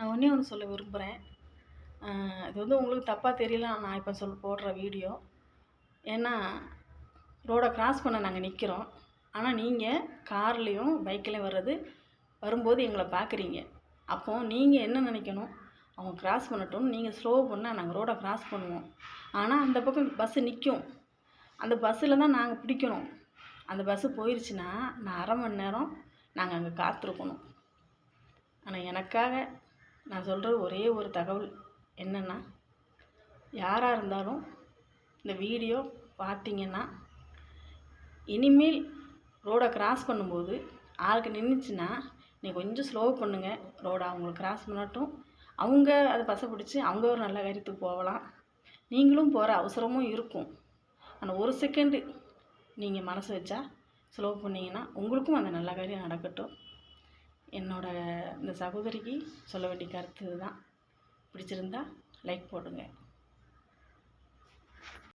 நான் ஒண்ணே ஒன்று சொல்ல விரும்புகிறேன். இது வந்து உங்களுக்கு தப்பாக தெரியலாம் நான் இப்போ போடுற வீடியோ. ஏன்னா ரோட கிராஸ் பண்ண நாங்கள் நிற்கிறோம். ஆனால் நீங்கள் கார்லேயும் பைக்லேயும் வரும்போது எங்களை பார்க்குறீங்க. அப்போது நீங்கள் என்ன நினைக்கணும், அவங்க கிராஸ் பண்ணட்டும்னு நீங்கள் ஸ்லோ பண்ணால் நாங்கள் ரோடை கிராஸ் பண்ணுவோம். ஆனால் அந்த பக்கம் பஸ்ஸு நிற்கும். அந்த பஸ்ஸில் தான் நாங்கள் பிடிக்கணும். அந்த பஸ்ஸு போயிடுச்சுன்னா நான் அரை மணி நேரம் நாங்கள் அங்கே காத்திருக்கணும். ஆனால் எனக்காக நான் சொல்கிற ஒரே ஒரு தகவல் என்னென்னா, யாராக இருந்தாலும் இந்த வீடியோ பார்த்தீங்கன்னா, இனிமேல் ரோடை கிராஸ் பண்ணும்போது ஆளுக்கு நின்றுச்சுன்னா நீ கொஞ்சம் ஸ்லோ பண்ணுங்கள், ரோடை அவங்கள கிராஸ் பண்ணட்டும். அவங்க அதை பஸ்ஸை பிடிச்சி அவங்க ஒரு நல்ல காரியத்துக்கு போகலாம். நீங்களும் போகிற அவசரமும் இருக்கும். ஆனால் ஒரு செகண்டு நீங்கள் மனசு வச்சா ஸ்லோ பண்ணிங்கன்னா உங்களுக்கும் அந்த நல்ல காரியம் நடக்கட்டும். இந்த சகோதரிக்கு சொல்ல வேண்டிய கருத்து இதுதான். பிடிச்சிருந்தா லைக் போடுங்க.